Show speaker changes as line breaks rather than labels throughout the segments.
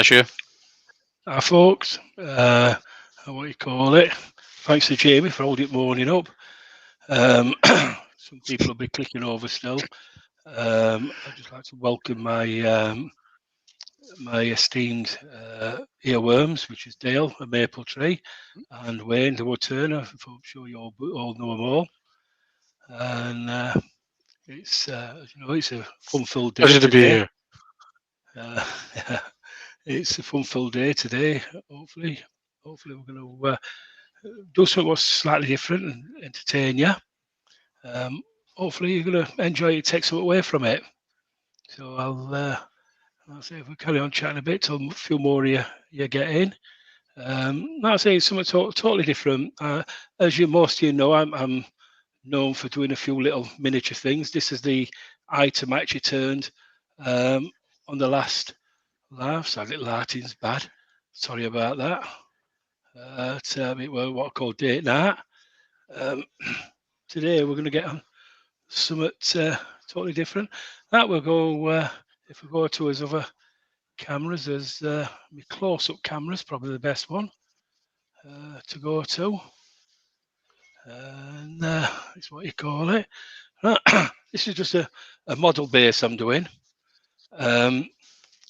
Sure.
Hi, folks. What do you call it? Thanks to Jamie for holding it morning up. Some people will be clicking over still. I'd just like to welcome my esteemed earworms, which is Dale, a maple tree, and Wayne, the wood turner. I'm sure you all know them all. And it's a fun-filled day
Pleasure to be
today.
here.
Uh, it's a fun-filled day today. Hopefully we're going to do something what's slightly different and entertain you. Hopefully you're going to enjoy it, take something away from it. So I'll say if we carry on chatting a bit till a few more of you get in. I'll say it's something totally different. As most of you know, I'm known for doing a few little miniature things. This is the item I actually turned um, on the last live. So little lighting's bad. Sorry about that. It was what I call date night. Um, Today we're going to get on something totally different. That will go if we go to his other cameras. There's my close-up cameras, probably the best one to go to, and it's what you call it. This is just a model base I'm doing. Um,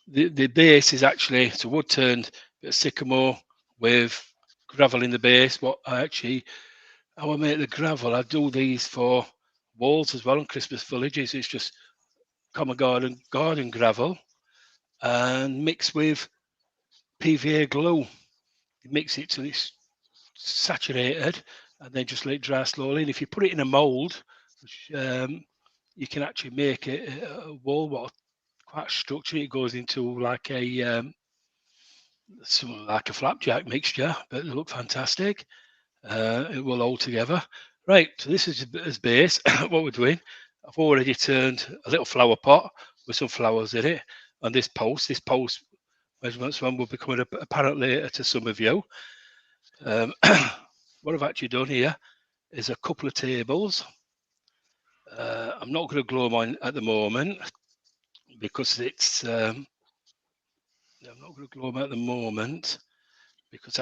the base is actually it's a wood turned bit of sycamore with gravel in the base. How I make the gravel, I do these for walls as well on Christmas villages. It's just common garden gravel and mixed with PVA glue. You mix it till it's saturated and then just let it dry slowly. And if you put it in a mold, which you can actually make it a wall what quite structured. It goes into like something like a flapjack mixture, but it look fantastic. It will hold together. Right, so this is as base. What we're doing, I've already turned a little flower pot with some flowers in it on this post. This post measurements one will become apparent later to some of you. What I've actually done here is a couple of tables. I'm not going to glue them on at the moment because I'm not going to glue them at the moment because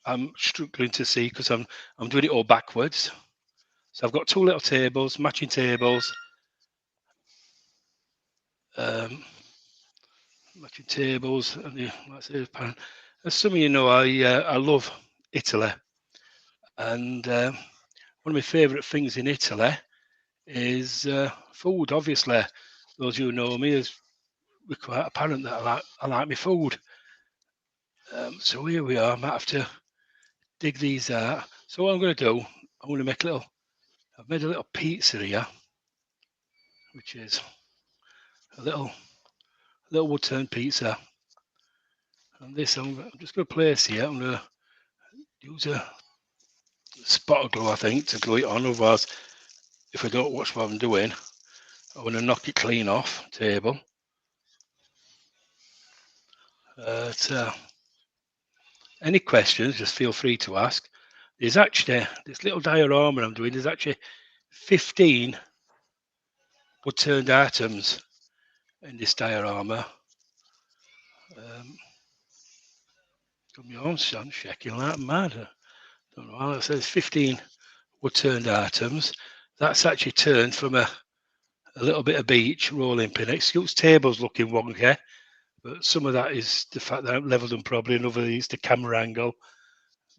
I'm struggling to see because I'm doing it all backwards. So I've got two little tables, matching tables, um, and like I say, as some of you know, I love Italy, and one of my favourite things in Italy is food. Obviously, those who know me is quite apparent that I like my food. So here we are. I might have to dig these out. So what I'm going to do, I'm going to make a little. I've made a little pizza here, which is a little wood turn pizza. And this I'm just going to place here. I'm going to use a spot of glue, I think, to glue it on. Otherwise, if I don't watch what I'm doing, I'm going to knock it clean off the table. Any questions, just feel free to ask. There's actually this little diorama I'm doing. There's actually 15 wood turned items in this diorama. Got my own son shaking like mad. Don't know how it says 15 wood turned items. That's actually turned from a little bit of beach rolling pin. Excuse tables looking wonky, but some of that is the fact that I've leveled them probably, and other is the camera angle.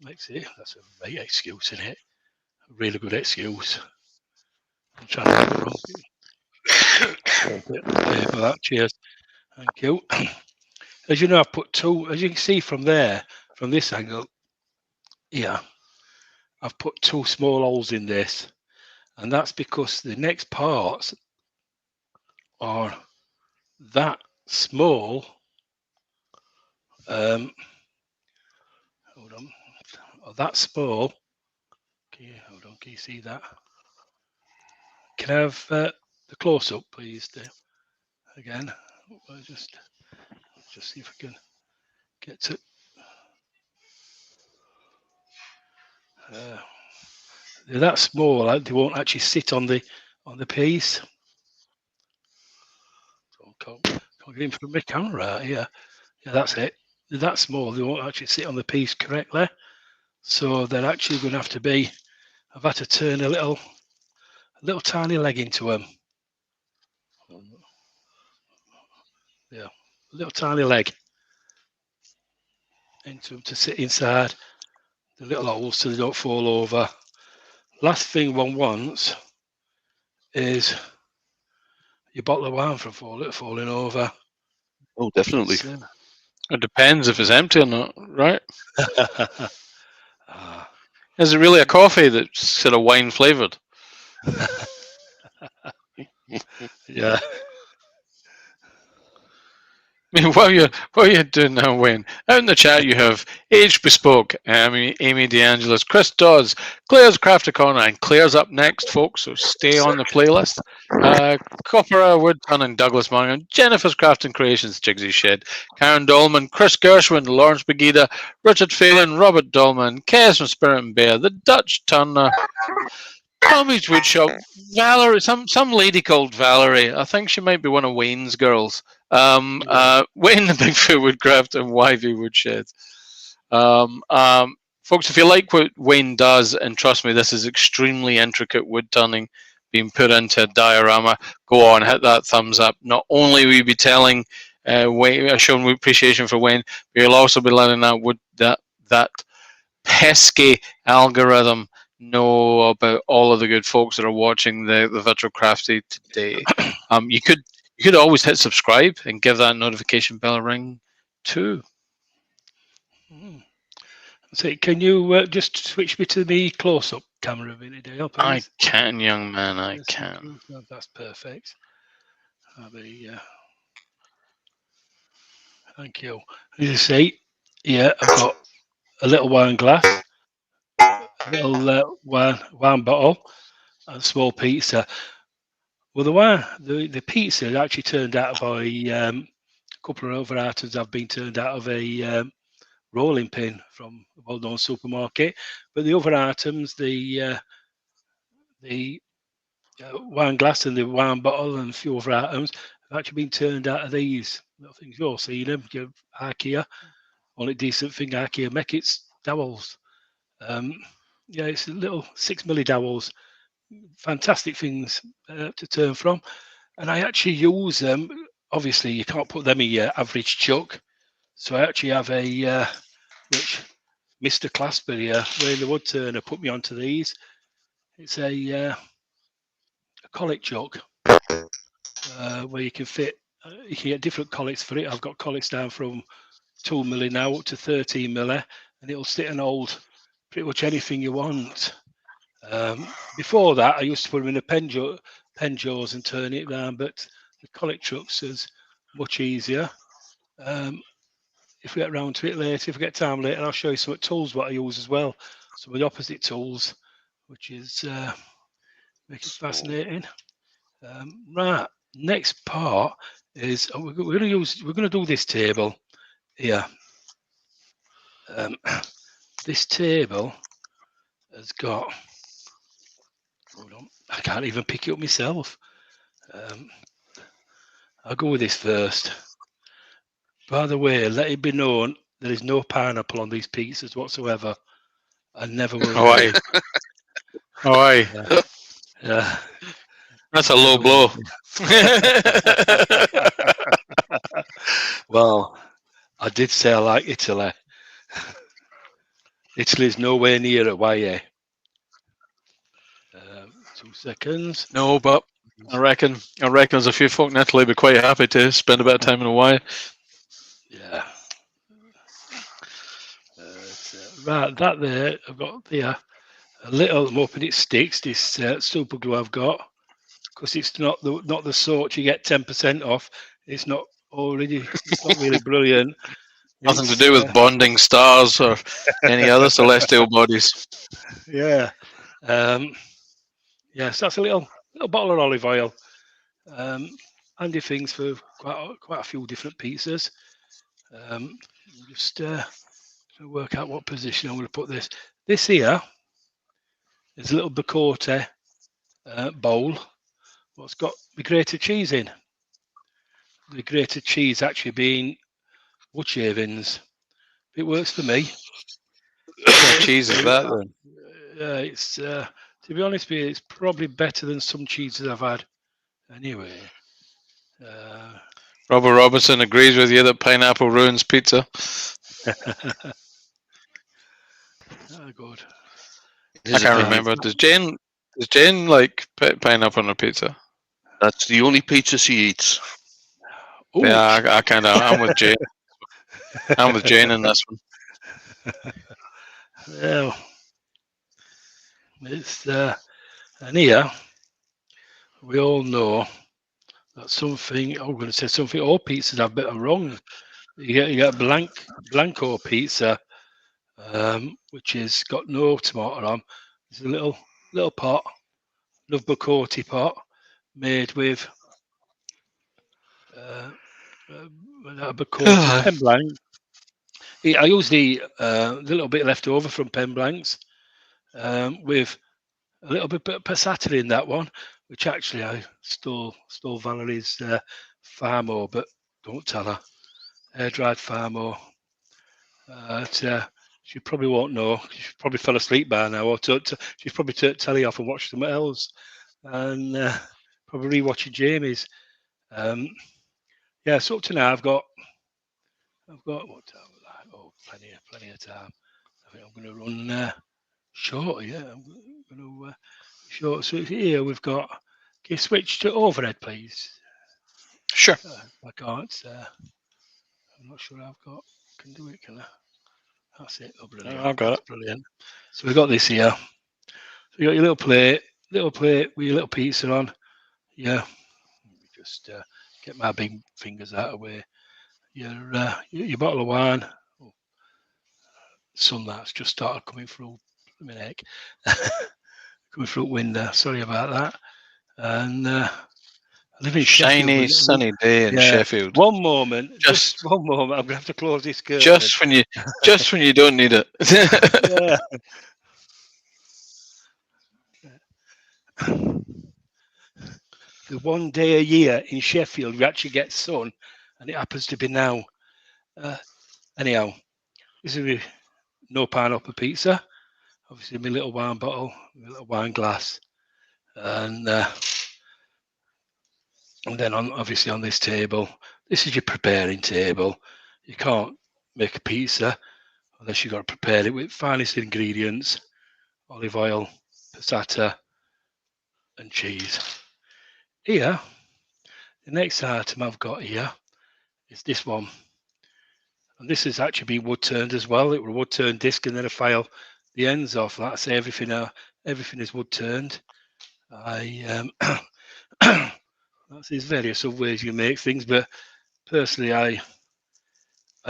Makes it, that's a great excuse, isn't it? A really good excuse. I'm trying to get the wrong paper that. Cheers. Thank you. As you know, I've put two, as you can see from there, from this angle, yeah, I've put two small holes in this, and that's because the next parts are that small. Hold on, are that small. Okay, hold on, can you see that? Can I have the close up, please, Dale? Again, I'll just see if I can get to. They're that small, like they won't actually sit on the piece. So I can't get in from the camera right here. Yeah, that's it. They're that small, they won't actually sit on the piece correctly. So they're actually going to have to be. I've had to turn a little tiny leg into them. Yeah, a little tiny leg into them to sit inside the little holes so they don't fall over. Last thing one wants is your bottle of wine from falling over.
Oh, definitely.
It depends if it's empty or not, right?
Ah,
Is it really a coffee that's sort of wine flavoured?
yeah.
I mean, what are you doing now, Wayne? Out in the chat, you have H Bespoke, Amy DeAngelis, Chris Dodds, Claire's Crafty Corner, and Claire's up next, folks. So stay on the playlist. Copper Woodton and Douglas Mangan, Jennifer's Crafting Creations, Jigsy Shed, Karen Dolman, Chris Gershwin, Lawrence Begida, Richard Phelan, Robert Dolman, Kes from Spirit and Bear, the Dutch Turner, Tommy's Woodshop, Valerie, some lady called Valerie. I think she might be one of Wayne's girls. Wayne the Bigfoot Woodcraft and YV Woodshed. Folks, if you like what Wayne does, and trust me, this is extremely intricate wood turning being put into a diorama, go on, hit that thumbs up. Not only will you be telling Wayne, showing appreciation for Wayne, but you'll also be letting that pesky algorithm know about all of the good folks that are watching the Vitro Crafty today. You could always hit subscribe and give that notification bell a ring too.
So can you just switch me to the close-up camera a minute, Dale, please?
I can, young man, I can.
That's perfect. Thank you. As you see, yeah, I've got a little wine glass, a little wine bottle, and a small pizza. Well, the pizza actually turned out by a couple of other items have been turned out of a rolling pin from a well-known supermarket. But the other items, the wine glass and the wine bottle and a few other items have actually been turned out of these little things. You'll see them. Your IKEA, only decent thing IKEA make it's dowels. Yeah, it's a little 6 milli dowels. Fantastic things to turn from, and I actually use them. Obviously, you can't put them in your average chuck, so I actually have a which Mr. Clasper here, Wayne the Wood Turner, put me onto these. It's a collet chuck where you can fit. You can get different collets for it. I've got collets down from 2 milli now up to 13 milli, and it'll sit and hold pretty much anything you want. Before that, I used to put them in a pen jaws and turn it around, but the collet trucks is much easier. If we get around to it later, if we get time later, I'll show you some tools what I use as well. Some of the opposite tools, which is make it fascinating. Right, next part is we're going to do this table here. This table has got. Hold on, I can't even pick it up myself. I'll go with this first. By the way, let it be known there is no pineapple on these pizzas whatsoever. I never will.
Oh, aye. Oh, aye.
Yeah.
That's a low blow.
Well, I did say I like Italy. Italy's nowhere near a YA. 2 seconds.
No, but I reckon there's a few folk in Italy would be quite happy to spend a bit of time in Hawaii.
Yeah. Right, that there, I've got there a little. I'm hoping it sticks. This super glue I've got, because it's not the sort you get 10% off. It's not already. It's not really brilliant.
Nothing to do with bonding stars or any other celestial bodies.
Yeah. Yes, that's a little bottle of olive oil. Handy things for quite a few different pizzas. Just work out what position I'm going to put this. This here is a little Bacote bowl. What's got the grated cheese in? The grated cheese actually being wood shavings. It works for me.
What cheese is that then?
It's to be honest with you, it's probably better than some cheeses I've had. Anyway,
Robert Robertson agrees with you that pineapple ruins pizza.
good.
I can't remember. Does Jane like pineapple on her pizza?
That's the only pizza she eats.
Ooh.
Yeah, I kind of. I'm with Jane. I'm with Jane in this one.
Well, it's and here we all know that something. I'm going to say something. All pizzas have a bit of wrong. You get blanco pizza, which has got no tomato on. It's a little pot, bocotti pot, made with bocotti pen blanc. I usually a little bit left over from pen blancs, with a little bit of passata in that one, which actually I stole Valerie's Farmo, but don't tell her. Air dried Farmo. She probably won't know. She probably fell asleep by now, or she's probably turned telly off and watched something else, and probably rewatching Jamie's. Yeah, so up to now I've got what time? Oh, plenty of time. I think I'm going to run short. Yeah, I'm going to short. So here we've got. Can you switch to overhead, please?
Sure.
I can't. I'm not sure I've got. Can do it, can I? That's it. Oh, brilliant.
I've got it.
Brilliant. So we've got this here. So you got your little plate with your little pizza on. Yeah. Just get my big fingers out of the way. Your bottle of wine. Oh, sunlight's just started coming through my neck. Coming through the window. Sorry about that. And I live in Sheffield.
Shiny, sunny day in Sheffield.
One moment. Just one moment. I'm gonna have to close this curtain.
Just when you don't need it.
Yeah. The one day a year in Sheffield we actually get sun, and it happens to be now. Anyhow, this is no pineapple pizza. Obviously, my little wine bottle, my little wine glass, and then obviously on this table, this is your preparing table. You can't make a pizza unless you've got to prepare it with finest ingredients: olive oil, passata, and cheese. Here, the next item I've got here is this one. And this has actually been wood turned as well. It was a wood turned disc, and then I file the ends off. That's everything. Everything is wood turned. There's various other ways you make things, but personally, I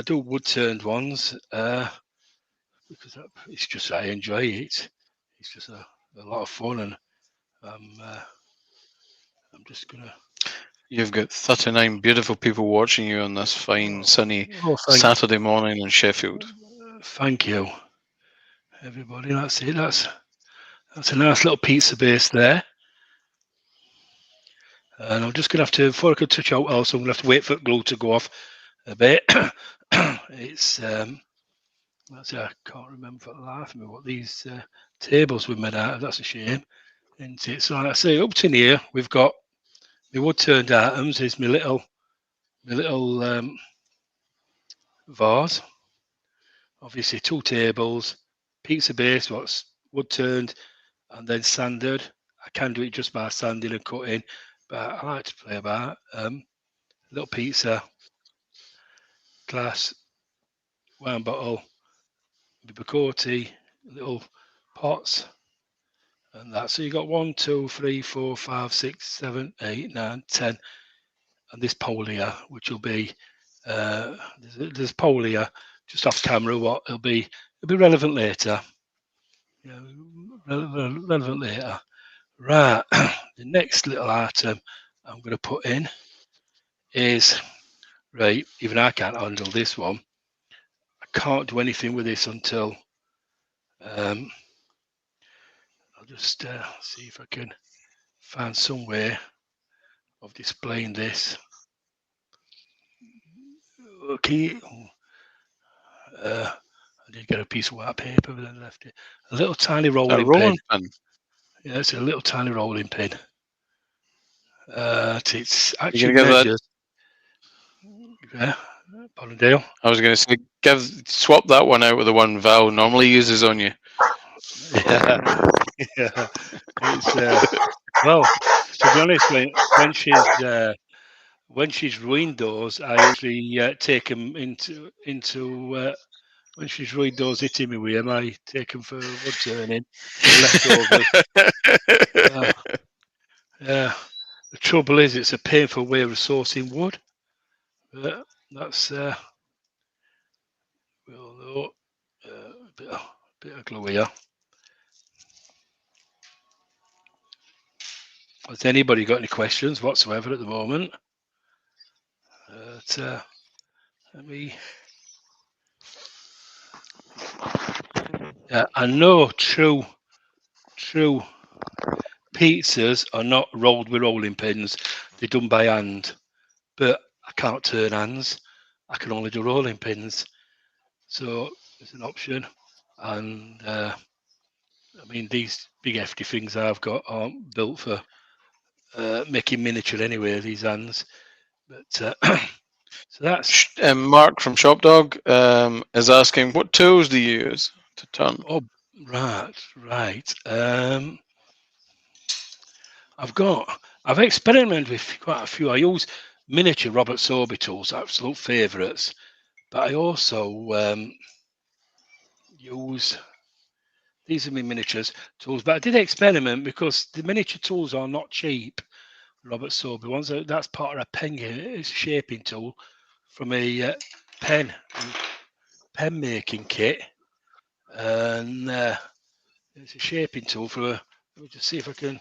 do wood turned ones because it's just I enjoy it. It's just a lot of fun, and I'm just gonna.
You've got 39 beautiful people watching you on this fine, sunny Saturday morning in Sheffield.
Thank you, everybody. That's it. That's a nice little pizza base there. And I'm just going to have to, before I could touch out else, I'm going to have to wait for the glue to go off a bit. It's, let's see, I can't remember for the life of me what these tables were made out of. That's a shame, isn't it? So, like I say, up to here, we've got my wood turned items. Is my little vase. Obviously, 2 tables, pizza base, what's wood turned, and then sanded. I can do it just by sanding and cutting, but I like to play about. Little pizza glass, wine bottle, bicotti, little pots, and that. So you got 1, 2, 3, 4, 5, 6, 7, 8, 9, 10, and this pole here, which will be there's a pole here just off camera. What it'll be relevant later. Yeah, relevant later. Right. The next little item I'm going to put in is right. Even I can't handle this one. I can't do anything with this until I'll just see if I can find some way of displaying this. Okay. I did get a piece of white paper, but then left it. A little tiny
A
rolling
rolling
pin.
pin.
Yeah, it's a little tiny rolling pin. It's
You're
actually
gonna give that.
measures. Yeah, pardon, Dale.
I was going to say, swap that one out with the one Val normally uses on you.
Yeah, yeah. It's well, to be honest, when she's ruined those, I usually take them into when she's ruined those hitting me with them, I take them for wood turning, the leftovers. Yeah. The trouble is, it's a painful way of sourcing wood. But that's we'll know. Bit of glue here. Has anybody got any questions whatsoever at the moment? Let me. I know true pizzas are not rolled with rolling pins. They're done by hand. But I can't turn hands. I can only do rolling pins. So it's an option. And I mean, these big hefty things I've got aren't built for making miniature anyway, these hands. But so that's.
Mark from Shop Dog is asking, what tools do you use to turn?
Oh, right. I've experimented with quite a few. I use miniature Robert Sobe tools, absolute favourites. But I also use, these are my miniatures tools. But I did experiment because the miniature tools are not cheap. Robert Sobe ones, that's part of a pen. It's a shaping tool from a pen making kit, and it's a shaping tool for a. Let me just see if I can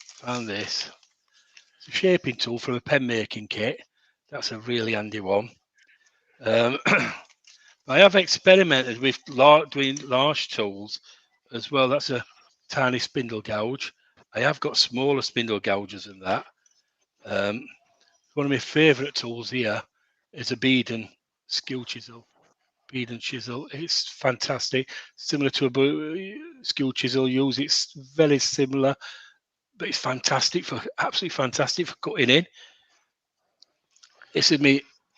find this. It's a shaping tool from a pen making kit. That's a really handy one. I have experimented with doing large tools as well. That's a tiny spindle gouge. I have got smaller spindle gouges than that. One of my favourite tools here is a bead and skill chisel. Bead and chisel. It's fantastic. Similar to a skill chisel use. It's very similar, but it's absolutely fantastic for cutting in. This is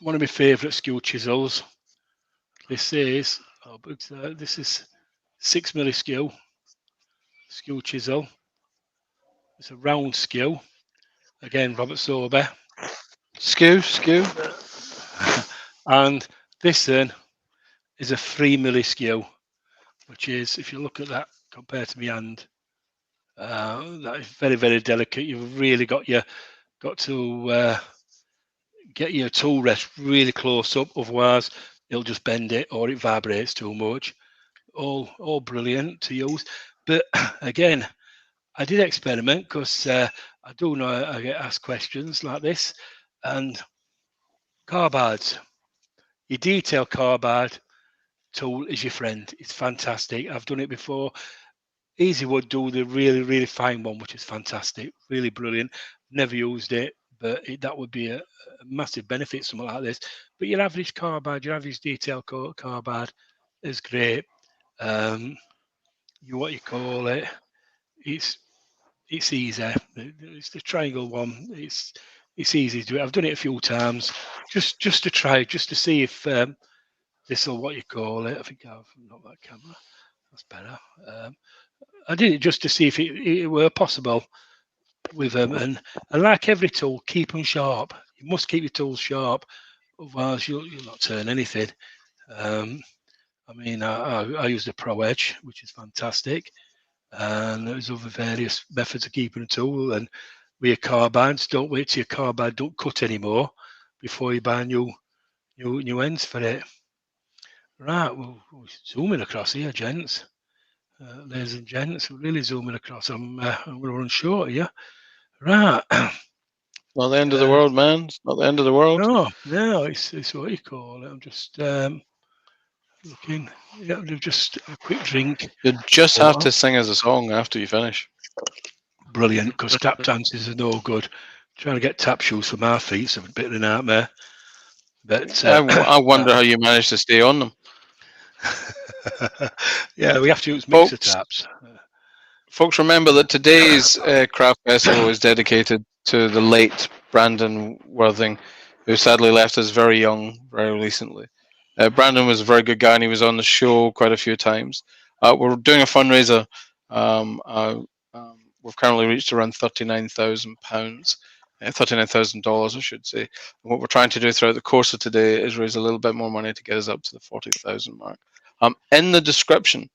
one of my favourite skill chisels. This is 6mm skill chisel. It's a round skill. Again, Robert Sobe.
Skew.
And this then is a 3mm skill, which is, if you look at that compared to my hand, that is very, very delicate. You've really got to get your tool rest really close up, otherwise it'll just bend it or it vibrates too much. All brilliant to use. But again, I did experiment because I do know I get asked questions like this. And carbides, your detail carbide tool is your friend. It's fantastic. I've done it before. Easy would do the really, really fine one, which is fantastic, really brilliant. Never used it, but that would be a massive benefit, something like this. But your average carbide, your average detail carbide is great. What you call it? It's easy. It's the triangle one. It's easy to do it. I've done it a few times, just to try, just to see if this will what you call it. I think I've not that camera. That's better. I did it just to see if it were possible with them. And like every tool, keep them sharp. You must keep your tools sharp, otherwise you'll not turn anything. I mean, I used a Pro Edge, which is fantastic. And there's other various methods of keeping a tool. And with your carbides, don't wait till your carbide don't cut anymore before you buy new ends for it. Right, we're zooming across here, gents. Ladies and gents, we're really zooming across. I'm going to run short here. Right.
Not the end of the world, man. It's not the end of the world.
No, it's what you call it. I'm just looking. Yeah, just a quick drink.
You just have to sing us a song after you finish.
Brilliant, because tap dances are no good. Trying to get tap shoes for my feet is a bit of a nightmare. But
I wonder how you managed to stay on them.
yeah, we have to use mixer
Folks,
taps.
Folks, remember that today's craft festival is dedicated to the late Brandon Worthing, who sadly left us very young, very recently. Brandon was a very good guy, and he was on the show quite a few times. We're doing a fundraiser. We've currently reached around £39,000, $39,000, I should say. And what we're trying to do throughout the course of today is raise a little bit more money to get us up to the 40,000 mark. In the description,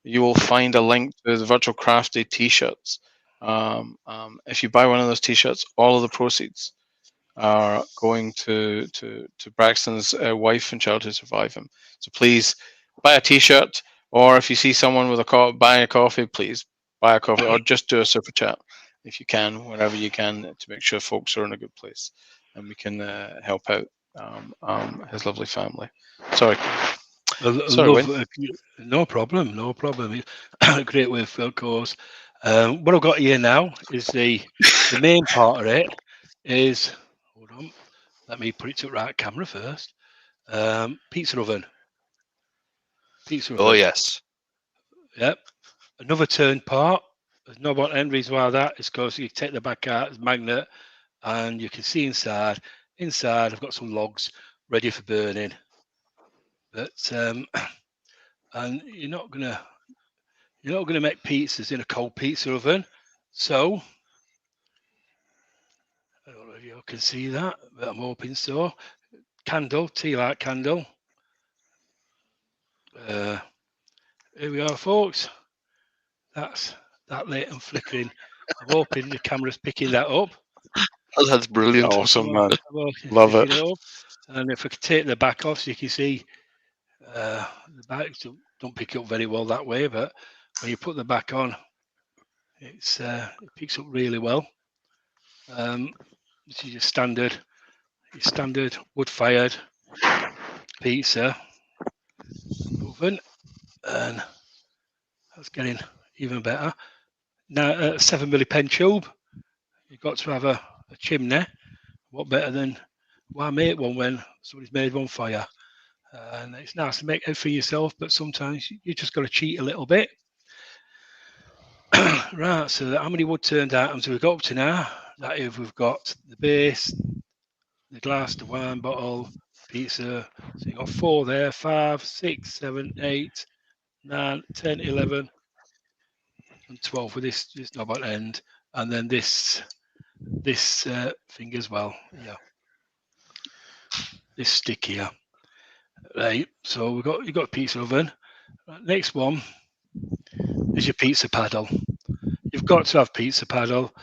you will find a link to the Virtual Craft Day t-shirts. If you buy one of those t-shirts, all of the proceeds are going to Braxton's wife and child who survived him. So please buy a t-shirt, or if you see someone with buying a coffee, please buy a coffee, or just do a super chat if you can, wherever you can, to make sure folks are in a good place and we can help out his lovely family. Sorry. Sorry,
no problem, no problem. Great way, of course. What I've got here now is the main part of it is, hold on, let me put it to the right camera first. Pizza oven.
Oh, yes.
Yep. Another turn part. There's no one end. Reason why that is because you take the back out as magnet, and you can see inside. Inside, I've got some logs ready for burning. But and you're not gonna make pizzas in a cold pizza oven. So I don't know if you can see that, but I'm hoping so. Candle, tea light candle. Here we are, folks. That's that late and flickering. I'm hoping the camera's picking that up.
Oh, that's brilliant.
Awesome, man. Love it.
And if I could take the back off so you can see the back, don't pick it up very well that way, but when you put the back on, it picks up really well. This is your standard wood-fired pizza oven, and that's getting even better. Now, a 7mm pen tube. You've got to have a chimney. What better than I make one when somebody's made one for you? And it's nice to make everything yourself, but sometimes you just got to cheat a little bit. Right, so how many wood turned items have we got up to now? That is, we've got the base, the glass, the wine bottle, pizza. So you got 4 there, 5, 6, 7, 8, 9, 10, 11, and 12 with this knob at end, and then this thing as well. Yeah, this stick here. Right. So you got a pizza oven. Right, next one is your pizza paddle. You've got to have pizza paddle.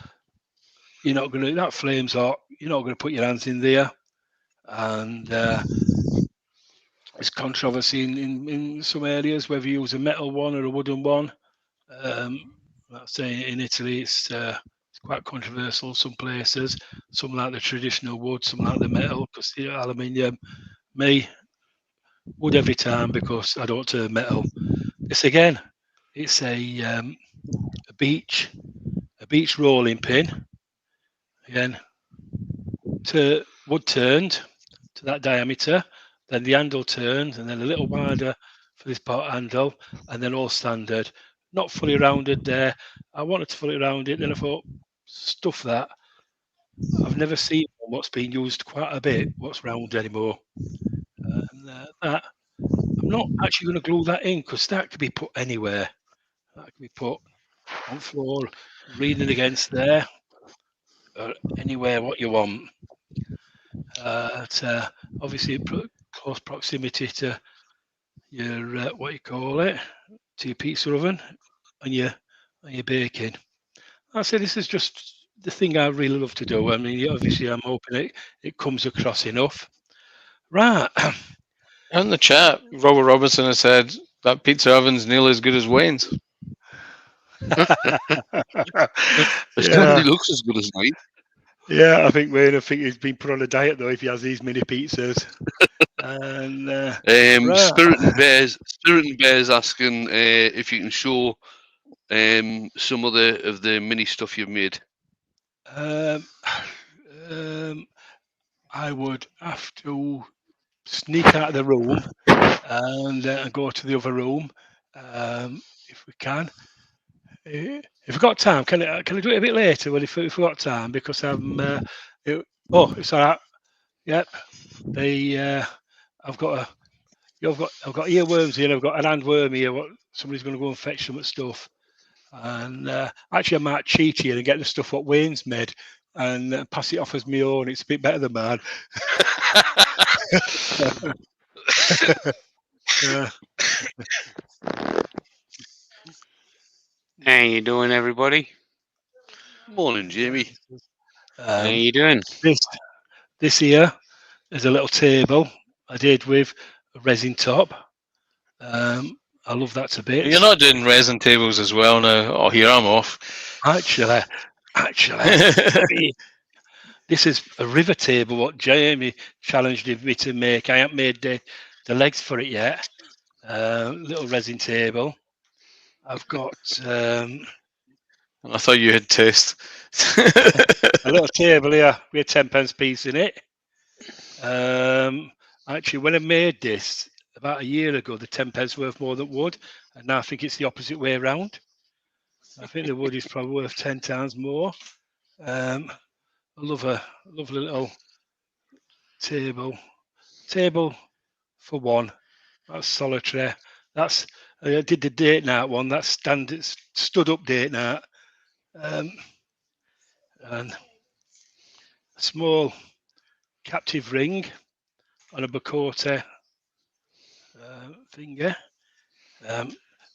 You're not going to, that flame's hot, you're not going to put your hands in there. And there's controversy in some areas whether you use a metal one or a wooden one. I'd say in Italy it's quite controversial. Some places, some like the traditional wood, some like the metal, because the aluminium. Me, wood every time because I don't turn metal. This again, it's a beach rolling pin. Again, to wood turned to that diameter, then the handle turned, and then a little wider for this part handle, and then all standard. Not fully rounded there. I wanted to fully round it, then I thought, stuff that. I've never seen what's been used quite a bit, what's round anymore. And that, I'm not actually going to glue that in because that could be put anywhere. That could be put on floor, reading against there, or anywhere what you want. Obviously, close proximity to your what you call it, to your pizza oven and your baking. I say this is just the thing I really love to do. I mean, obviously, I'm hoping it comes across enough. Right.
In the chat, Robert Robinson has said that pizza oven's nearly as good as Wayne's.
It certainly looks as good as mine.
Yeah, I think he's been put on a diet though if he has these mini pizzas. And right.
Spirit and Bears asking if you can show some of the mini stuff you've made.
I would have to sneak out of the room and go to the other room if we can. If we've got time, can I do it a bit later? Well, if we've got time, because it's all right. Yep. I've got earworms here. I've got an handworm here. Somebody's going to go and fetch some stuff. And actually, I might cheat here and get the stuff what Wayne's made and pass it off as my own. It's a bit better than mine.
How you doing, everybody?
Morning, Jamie.
How you doing?
This here is a little table I did with a resin top. I love that a bit.
You're not doing resin tables as well now. Oh, here I'm off.
Actually, this is a river table what Jamie challenged me to make. I haven't made the legs for it yet. Little resin table. I've got
I thought you had taste.
a little table here with a 10p piece in it. Actually, when I made this about a year ago, the 10p worth more than wood, and now I think it's the opposite way around. I think the wood is probably worth 10 times more. I love a lovely little table for one. That's solitary. That's I did the date night one. That's stood up date night. And a small captive ring on a Bacote finger.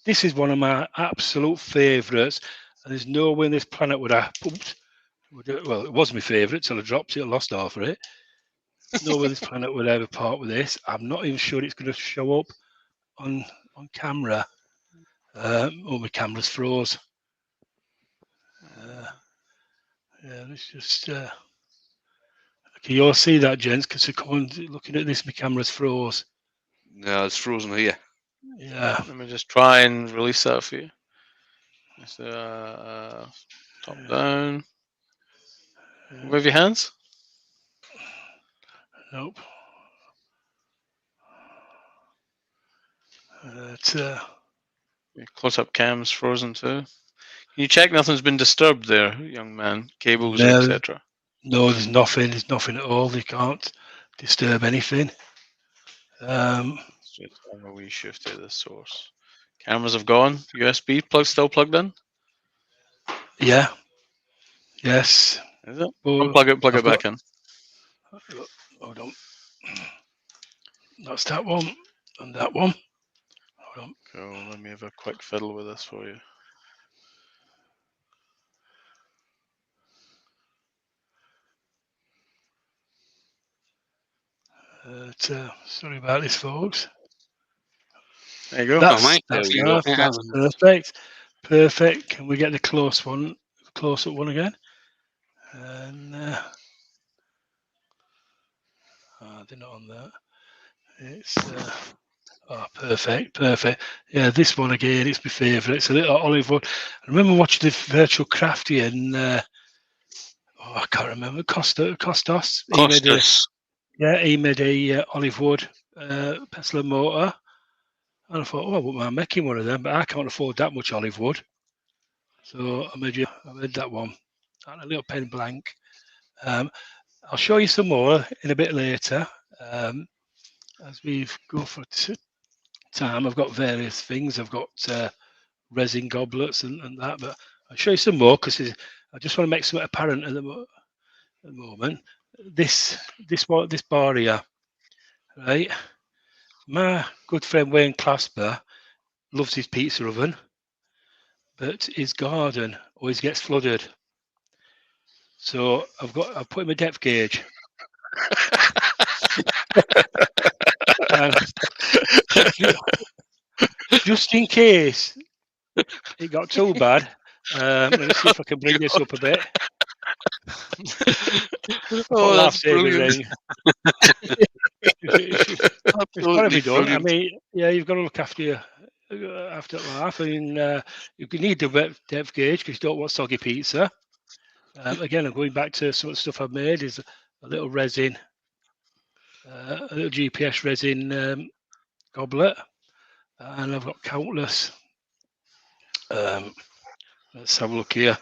This is one of my absolute favourites, and there's no way on this planet would I. Well, it was my favourite till I dropped it. I lost half of it. No way on this planet would I ever part with this. I'm not even sure it's going to show up on camera. Oh, my camera's froze. Yeah, let's just. Can you all see that, gents? Because looking at this, my camera's froze.
No, it's frozen here.
Yeah.
Let me just try and release that for you. Top down. Move your hands.
Nope.
Close-up cam's frozen too. Can you check nothing's been disturbed there, young man? Cables,
No.
etc.
No, there's nothing. There's nothing at all. You can't disturb anything.
Let's just have a wee shift to the source. Cameras have gone. USB plug still plugged in.
Yeah. Yes.
Is it?
Well,
Plug it back in.
Hold on. That's that one and that one. Hold on.
Cool. Let me have a quick fiddle with this for you.
Sorry about this, folks.
There you go.
That's
you
enough.
go.
That's perfect. Perfect. Can we get the close-up one again? And they're not on that. It's perfect. Yeah, this one again. It's my favourite. It's a little olive wood. I remember watching the virtual crafty and I can't remember Costas.
Costas.
He made a olive wood pestle and mortar, and I thought, I wouldn't mind making one of them, but I can't afford that much olive wood, so I made that one, and a little pen blank. I'll show you some more in a bit later as we go for time. I've got various things. I've got resin goblets and that, but I'll show you some more because I just want to make something apparent at the moment. This bar here, right? My good friend Wayne Clasper loves his pizza oven, but his garden always gets flooded. So I've put him a depth gauge. And just in case it got too bad, let me see if I can bring this up a bit.
Oh, that's brilliant.
It's got to be done. I mean, yeah, you've got to look after your life. I mean, you need the depth gauge because you don't want soggy pizza. Again, I'm going back to some of the stuff I've made. Is a little resin a little GPS resin goblet, and I've got countless. Let's have a look here.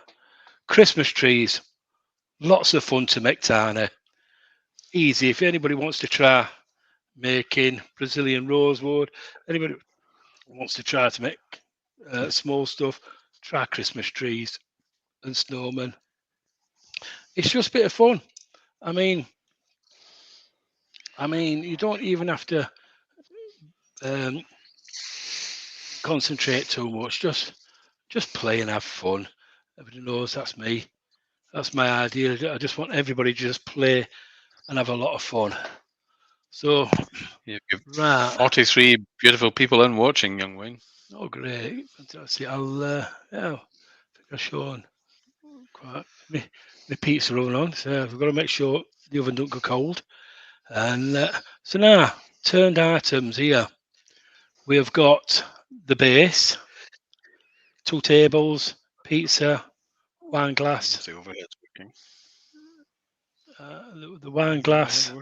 Christmas trees, lots of fun to make tiny. Easy if anybody wants to try making Brazilian rosewood. Anybody wants to try to make small stuff, try Christmas trees and snowmen. It's just a bit of fun. I mean, you don't even have to concentrate too much. Just play and have fun. Everybody knows that's me. That's my idea. I just want everybody to just play and have a lot of fun. So,
You've
right.
43 beautiful people in watching, young Wayne.
Oh, great. Fantastic. I think I've shown quite my pizza oven on. So we've got to make sure the oven don't go cold. And so now, turned items here. We have got the base, 2 tables, pizza, wine glass.
The overhead's working.
The wine glass.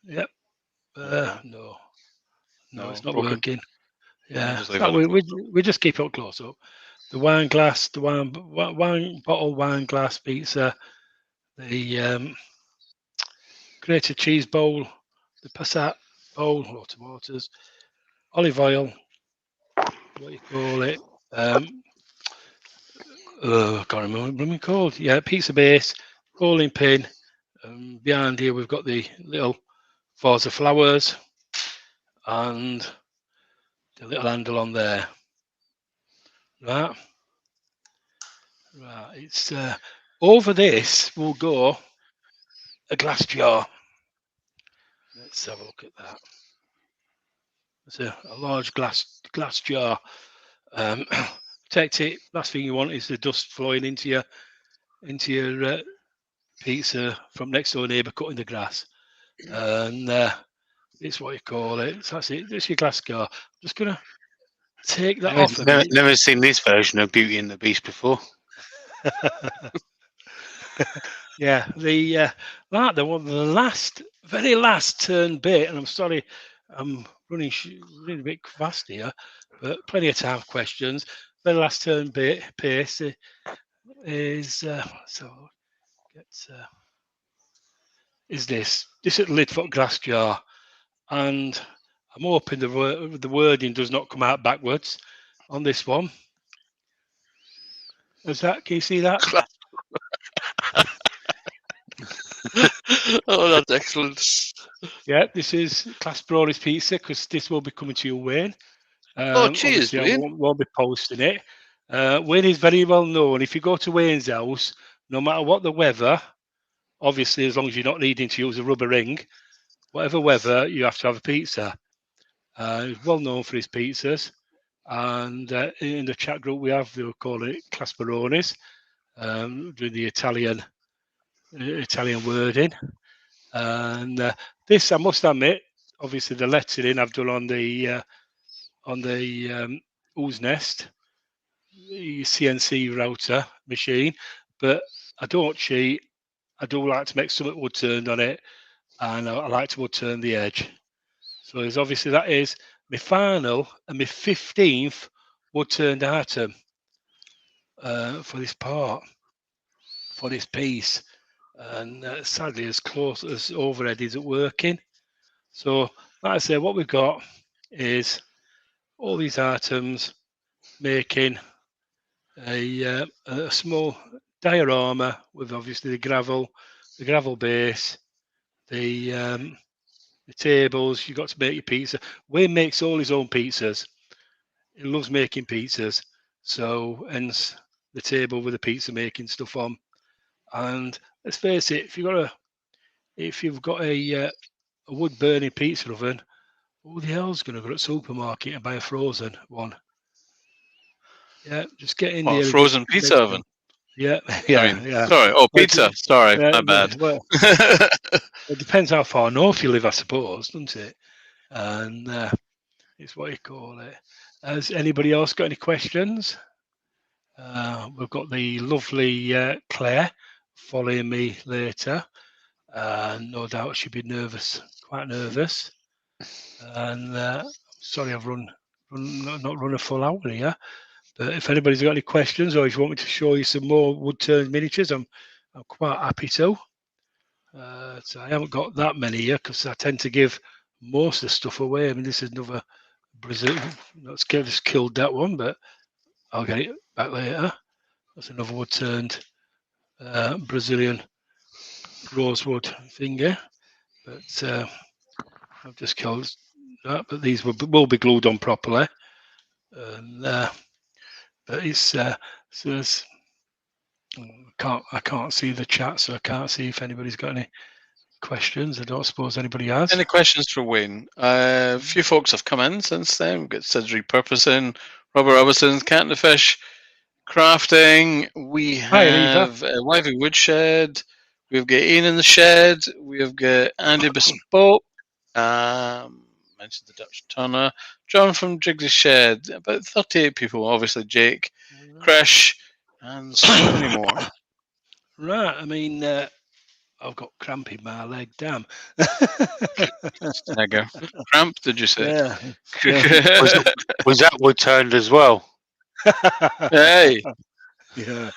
Yep.
Okay.
No,
No,
it's not
broken.
working. Yeah,
Just leave
no,
it.
we just keep it close up. The wine glass, the wine bottle, wine glass pizza, the grated cheese bowl, the passat bowl, or tomatoes, olive oil, what you call it. I can't remember what it's called. Yeah, pizza base, rolling pin. Behind here we've got the little vase of flowers and the little handle on there. Right. It's over this will go a glass jar. Let's have a look at that. It's a large glass jar. Protect it. Last thing you want is the dust flowing into your pizza from next door neighbour cutting the grass. And it's what you call it. So that's it. That's your glass jar. I'm just gonna take that off of it.
Never seen this version of Beauty and the Beast before.
Yeah, the very last turn bit, and I'm sorry, I'm running a bit fast here, but plenty of time for questions. Very last turn bit pace is is this lid foot glass jar, and I'm hoping the wording does not come out backwards on this one. Can you see that?
Oh, that's excellent.
Yeah, this is Class Brody's pizza because this will be coming to you, Wayne.
Cheers,
I won't be posting it. Wayne is very well known. If you go to Wayne's house, no matter what the weather, obviously as long as you're not needing to use a rubber ring, whatever weather, you have to have a pizza. He's well known for his pizzas. And in the chat group we have, they'll call it Clasperonis, doing the Italian wording. And this, I must admit, obviously the lettering I've done on the Ooze Nest, the CNC router machine, but I don't cheat. I do like to make something wood turned on it, and I like to wood turn the edge. So there's obviously that is my final and my 15th wood turned item for this part, for this piece. And sadly, as close as overhead isn't working. So, like I say, what we've got is all these items making a small diorama with obviously the gravel base, the tables. You've got to make your pizza. Wayne makes all his own pizzas. He loves making pizzas. So, hence the table with the pizza making stuff on. And let's face it, if you've got a wood burning pizza oven, who the hell's going to go to the supermarket and buy a frozen one? Yeah, just get in there.
Frozen pizza oven.
Yeah.
Sorry. Oh, pizza. Sorry, my bad.
Well, it depends how far north you live, I suppose, doesn't it? And it's what you call it. Has anybody else got any questions? We've got the lovely Claire following me later. No doubt she'll be nervous quite nervous. And sorry, I've not run a full hour here. But if anybody's got any questions, or if you want me to show you some more wood turned miniatures, I'm quite happy to. So I haven't got that many here because I tend to give most of the stuff away. I mean, this is another Brazil. Let's get just killed that one, but I'll get it back later. That's another wood turned Brazilian rosewood finger. But I've just killed that. But these will be glued on properly. And but it's so it's, I can't see the chat, so I can't see if anybody's got any questions. I don't suppose anybody has.
Any questions for Wayne? A few folks have come in since then. We've got Sid's Repurposing, Robert Robertson's Cat and the Fish, Crafting. We have Wivey Woodshed. We've got Ian in the Shed. We've got Andy Bespoke. Mentioned the Dutch Turner. John from Jigsy Shed. About 38 people. Obviously Jake, Krish, and so many more.
Right. I mean, I've got cramp in my leg. Damn.
Snagger. Cramp? Did you say?
Yeah.
Was that wood turned as well?
Hey.
Yeah.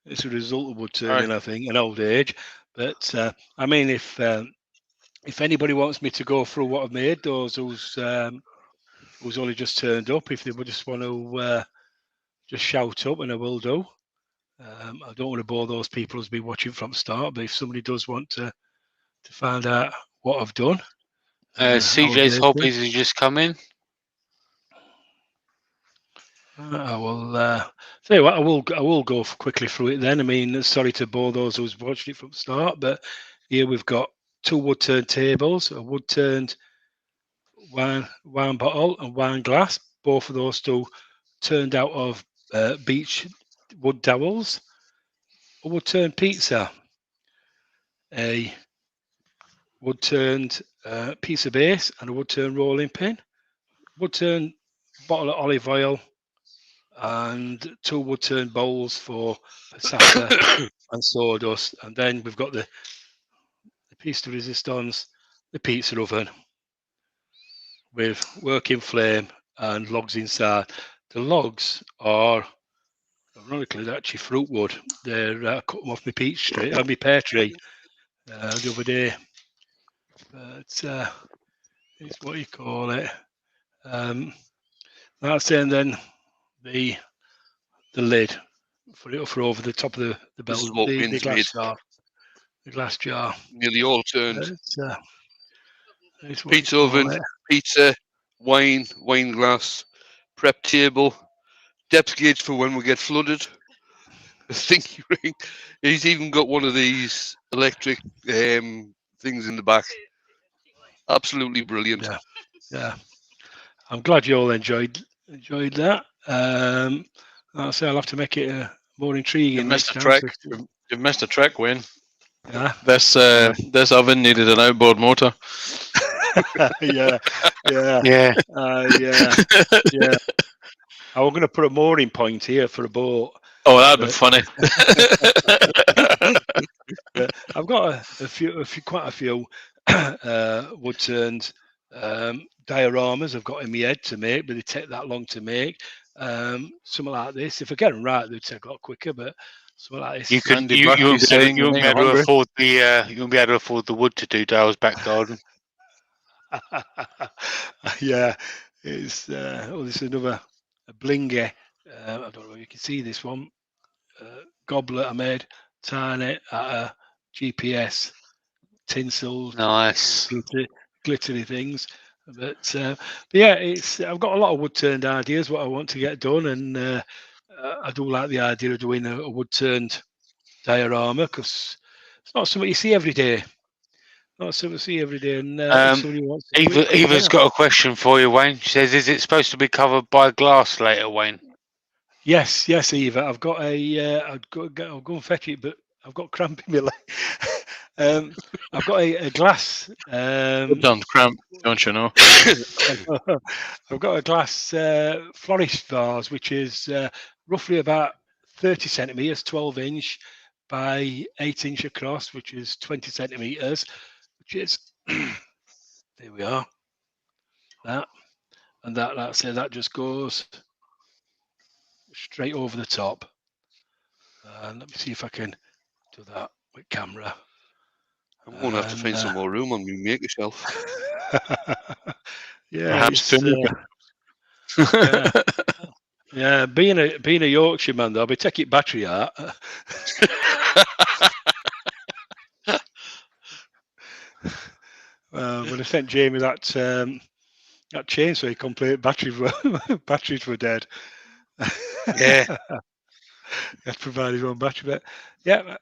It's a result of wood turning, I think, and old age. But I mean, if anybody wants me to go through what I've made, those who's only just turned up, if they would just want to just shout up, and I will do. I don't want to bore those people who's been watching from start, but if somebody does want to find out what I've done,
CJ's Hobbies has just come in.
I will tell you what. I will go quickly through it then. I mean, sorry to bore those who's watched it from start, but here we've got 2 wood turned tables, a wood turned wine bottle and wine glass. Both of those 2 turned out of beech wood dowels. A wood turned pizza, a wood turned pizza base, and a wood turned rolling pin. Wood turned bottle of olive oil, and 2 wood turned bowls for passata and sawdust. And then we've got the piece de resistance, the pizza oven with working flame and logs inside. The logs are, ironically, they're actually fruit wood. They're I cut them off my my pear tree the other day. But it's what you call it. That's it, and then the lid for over the top of the bell, the glass jar. The glass jar.
Nearly all turned.
It's
Pizza oven, pizza, wine glass, prep table, depth gauge for when we get flooded. A thingy ring. He's even got one of these electric things in the back. Absolutely brilliant.
Yeah. I'm glad you all enjoyed that. I'll say I'll have to make it more intriguing.
You've missed a trick. You've missed a trick, Wayne.
Yeah.
This oven needed an outboard motor.
Yeah. I was going to put a mooring point here for a boat.
Oh, that'd be funny.
I've got quite a few wood turned dioramas I've got in my head to make, but they take that long to make. Something like this, if I get them right, they'd take a lot quicker. But something like this,
you won't be able to afford the wood to do Dale's back garden.
Yeah, it's this is another blingy. I don't know if you can see this one. Goblet I made, tiny GPS tinsel,
nice,
glittery things. But yeah, I've got a lot of wood turned ideas what I want to get done, and I do like the idea of doing a wood turned diorama because it's not something you see every day. Not something you see every day. And
Eva's got a question for you, Wayne. She says, "Is it supposed to be covered by glass later, Wayne?"
Yes, Eva. I've got I'll go and fetch it, but I've got cramp in my leg. I've got a glass.
Done cramp, don't you know?
I've got a glass florist vase, which is roughly about 30 centimeters, 12 inch by 8 inch across, which is 20 centimeters. Cheers. There we are. That and that's it. That just goes straight over the top. And let me see if I can do that with camera.
I'm going to have to find some more room on me maker shelf.
Yeah,
Perhaps
it's,
two.
yeah. Being a Yorkshire man, though, I'll be taking battery out. When I sent Jamie that chainsaw, he complained batteries were dead.
Yeah.
He had to provide his own battery, but yeah,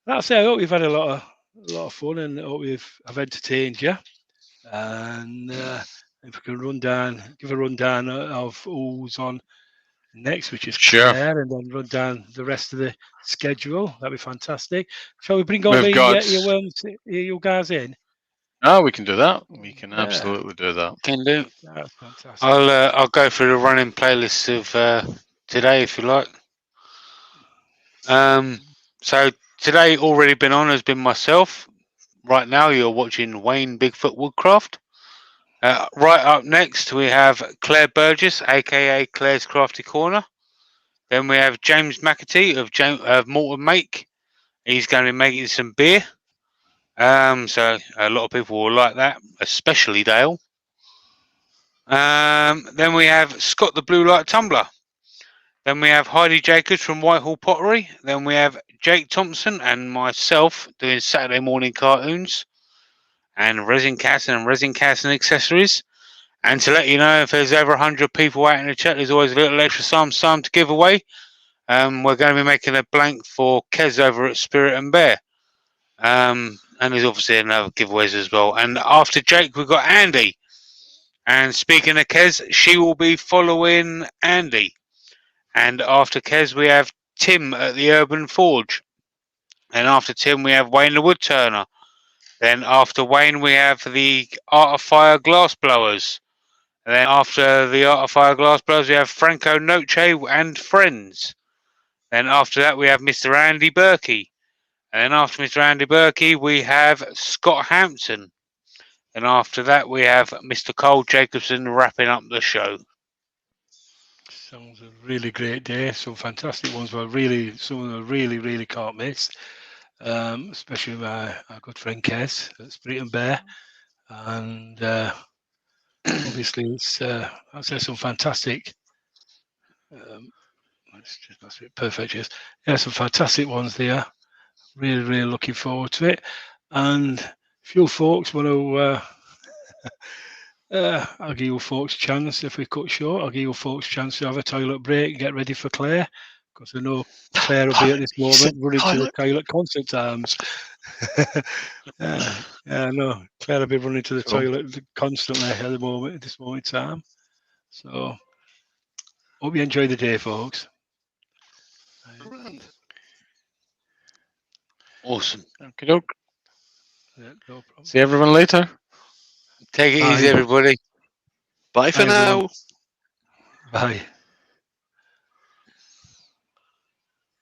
that's it. I hope you've had a lot of fun, and I hope I've entertained you. And if we can give a rundown of who's on next, which is
Sure.
Claire, and then run down the rest of the schedule. That'd be fantastic. Shall we bring all
We've got-
your guys in?
Oh, we can do that. We can absolutely do that.
Can do.
That's fantastic.
I'll go through the running playlist of today if you like. So today already been on has been myself. Right now you're watching Wayne Bigfoot Woodcraft. Right up next we have Claire Burgess, aka Claire's Crafty Corner. Then we have James McAtee of Morton Make. He's going to be making some beer. So a lot of people will like that, especially Dale. Then we have Scott the Blue Light Tumbler. Then we have Heidi Jacobs from Whitehall Pottery. Then we have Jake Thompson and myself doing Saturday morning cartoons and resin cats and accessories. And to let you know, if there's over 100 people out in the chat, there's always a little extra some to give away. We're going to be making a blank for Kez over at Spirit and Bear. And there's obviously another giveaways as well. And after Jake, we've got Andy. And speaking of Kez, she will be following Andy. And after Kez, we have Tim at the Urban Forge. And after Tim, we have Wayne the Woodturner. Then after Wayne, we have the Art of Fire Glass Blowers. And then after the Art of Fire Glass Blowers, we have Franco Noce and Friends. Then after that, we have Mr. Andy Berkey. And then after Mr. Andy Berkey, we have Scott Hampton. And after that, we have Mr. Carl Jacobson wrapping up the show.
Sounds a really great day. Some fantastic ones. Some of them really can't miss. Especially our good friend Kez at Spirit and Bear. And obviously, it's I'd say some fantastic. That's it, perfect. Yes, yeah, some fantastic ones there. Really looking forward to it. And if you folks want to, I'll give you folks a chance. If we cut short, I'll give you folks a chance to have a toilet break and get ready for Claire, because I know Claire will be at this moment running to the toilet constant times. Yeah, no, Claire will be running to the toilet constantly at the moment, at this moment in time. So, hope you enjoy the day, folks.
Awesome.
Okay, doke.
Yeah, no problem.
See everyone later.
Take it
Bye.
easy, everybody.
Bye for
Bye, everyone.
now.
Bye.